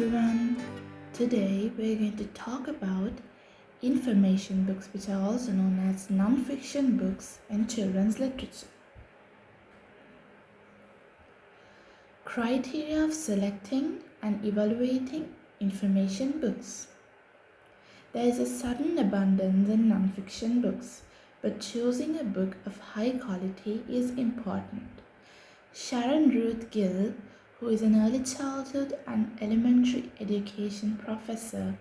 everyone. Today we're going to talk about information books, which are also known as non-fiction books in children's literature. Criteria of selecting and evaluating information books. There is a sudden abundance in non-fiction books, but choosing a book of high quality is important. Sharon Ruth Gill, who is an early childhood and elementary education professor,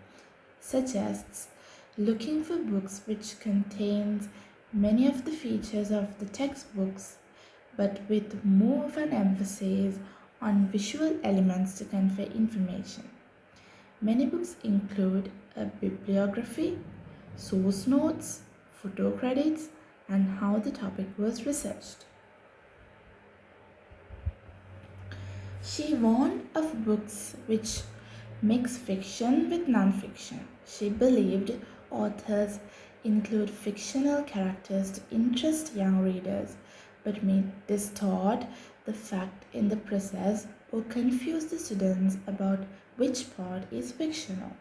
suggests looking for books which contains many of the features of the textbooks, but with more of an emphasis on visual elements to convey information. Many books include a bibliography, source notes, photo credits, and how the topic was researched. She warned of books which mix fiction with non-fiction. She believed authors include fictional characters to interest young readers, but may distort the fact in the process or confuse the students about which part is fictional.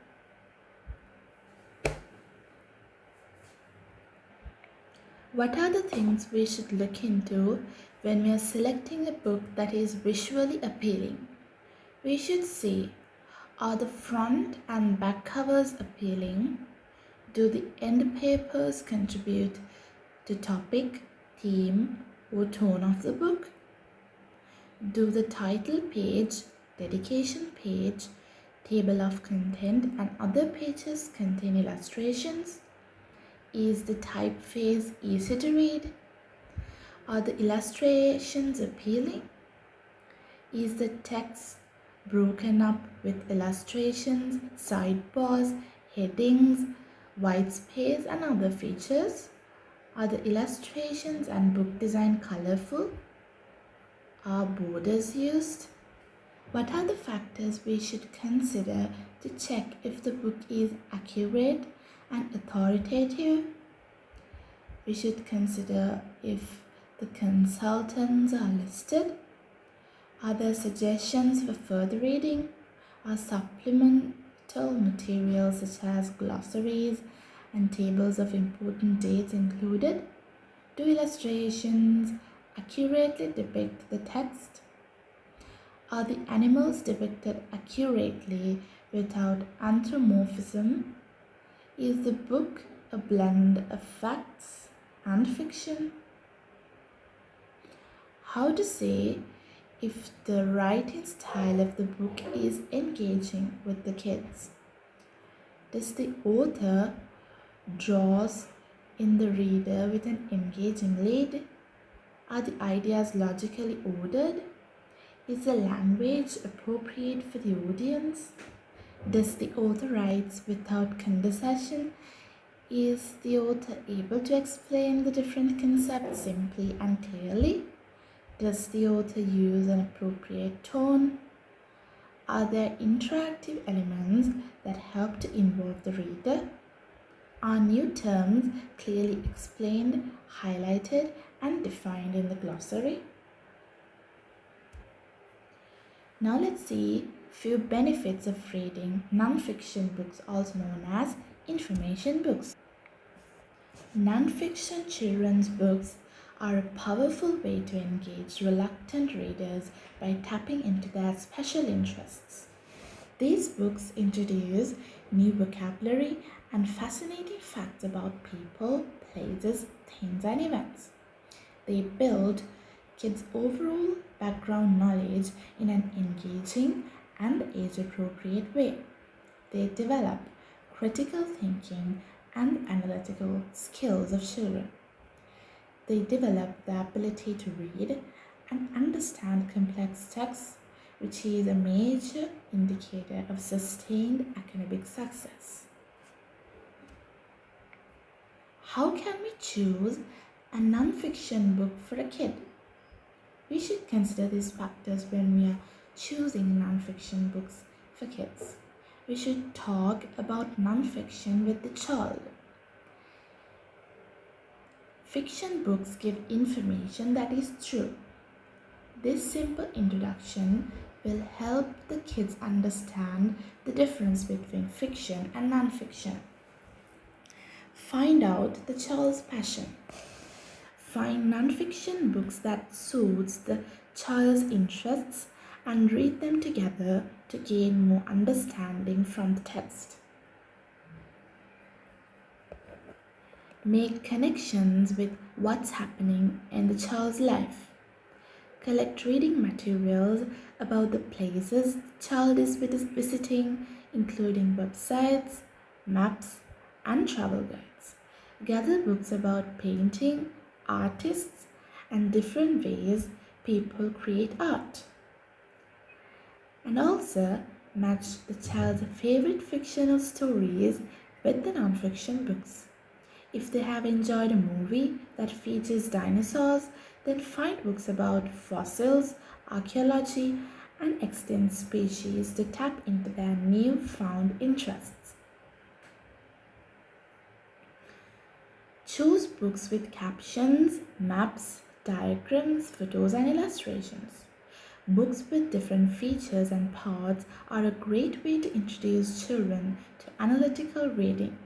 What are the things we should look into when we are selecting a book that is visually appealing? We should see, are the front and back covers appealing? Do the end papers contribute to topic, theme, or tone of the book? Do the title page, dedication page, table of content, and other pages contain illustrations? Is the typeface easy to read? Are the illustrations appealing? Is the text broken up with illustrations, sidebars, headings, white space, and other features? Are the illustrations and book design colorful? Are borders used? What are the factors we should consider to check if the book is accurate and authoritative? We should consider if the consultants are listed. Are there suggestions for further reading? Are supplemental materials such as glossaries and tables of important dates included? Do illustrations accurately depict the text? Are the animals depicted accurately without anthropomorphism? Is the book a blend of facts and fiction? How to say if the writing style of the book is engaging with the kids? Does the author draws in the reader with an engaging lead? Are the ideas logically ordered? Is the language appropriate for the audience? Does the author write without condescension? Is the author able to explain the different concepts simply and clearly? Does the author use an appropriate tone? Are there interactive elements that help to involve the reader? Are new terms clearly explained, highlighted, and defined in the glossary? Now let's see few benefits of reading non-fiction books, also known as information books. Non-fiction children's books are a powerful way to engage reluctant readers by tapping into their special interests. These books introduce new vocabulary and fascinating facts about people, places, things, and events. They build kids' overall background knowledge in an engaging and age-appropriate way. They develop critical thinking and analytical skills of children. They develop the ability to read and understand complex texts, which is a major indicator of sustained academic success. How can we choose a non-fiction book for a kid? We should consider these factors when we are choosing non-fiction books for kids. We should talk about non-fiction with the child. Fiction books give information that is true. This simple introduction will help the kids understand the difference between fiction and non-fiction. Find out the child's passion. Find non-fiction books that suits the child's interests and read them together to gain more understanding from the text. Make connections with what's happening in the child's life. Collect reading materials about the places the child is visiting, including websites, maps, and travel guides. Gather books about painting, artists, and different ways people create art. And also match the child's favorite fictional stories with the non-fiction books. If they have enjoyed a movie that features dinosaurs, then find books about fossils, archaeology, and extinct species to tap into their newfound interests. Choose books with captions, maps, diagrams, photos, and illustrations. Books with different features and parts are a great way to introduce children to analytical reading.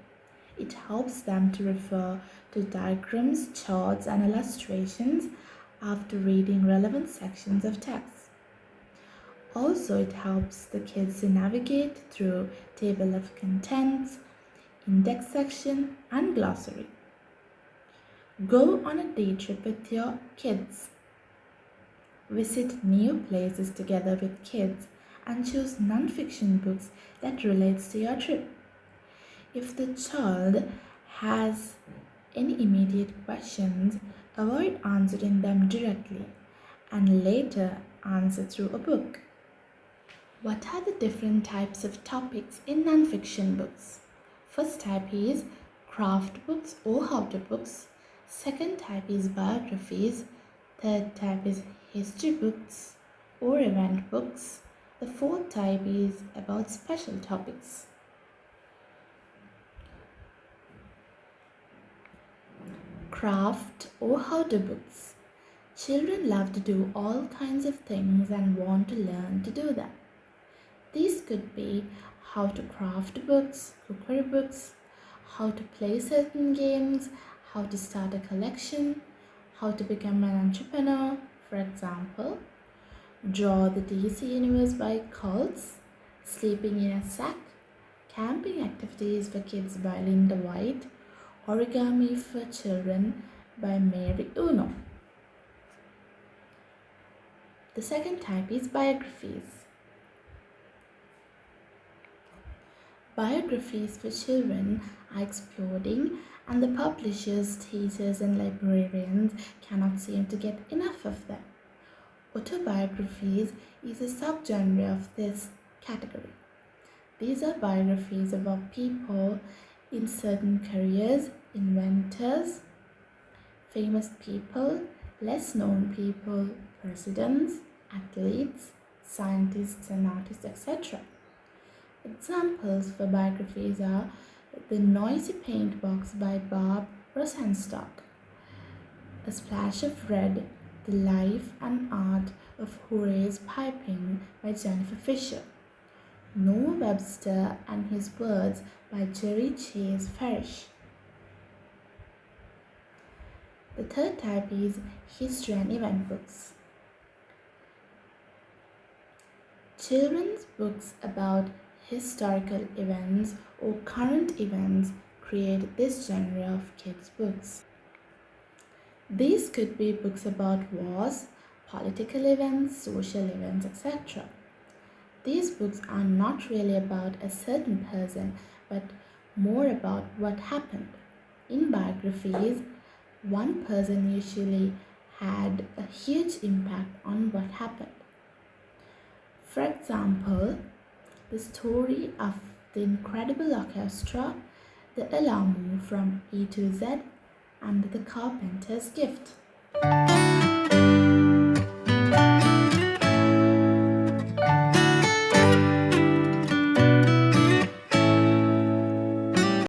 It helps them to refer to diagrams, charts, and illustrations after reading relevant sections of text. Also, it helps the kids to navigate through table of contents, index section, and glossary. Go on a day trip with your kids. Visit new places together with kids and choose non-fiction books that relates to your trip. If the child has any immediate questions, avoid answering them directly and later answer through a book. What are the different types of topics in non-fiction books? First type is craft books or how-to books. Second type is biographies. Third type is history books or event books. The fourth type is about special topics. Craft or how-to books. Children love to do all kinds of things and want to learn to do them. These could be how to craft books, cookery books, how to play certain games, how to start a collection, how to become an entrepreneur, for example, draw the DC universe by cults, sleeping in a sack, camping activities for kids by Linda White, origami for children by Mary Uno. The second type is biographies. Biographies for children are exploding, and the publishers, teachers, and librarians cannot seem to get enough of them. Autobiographies is a subgenre of this category. These are biographies about people in certain careers, inventors, famous people, less known people, presidents, athletes, scientists and artists, etc. Examples for biographies are The Noisy Paint Box by Bob Rosenstock, A Splash of Red, The Life and Art of Horace Piping by Jennifer Fisher, Noah Webster and His Words by Jerry Chase Farish. The third type is history and event books. Children's books about historical events or current events create this genre of kids' books. These could be books about wars, political events, social events, etc. These books are not really about a certain person, but more about what happened. In biographies, one person usually had a huge impact on what happened. For example, the story of the Incredible Orchestra, the Alamo from E to Z, and the Carpenter's Gift.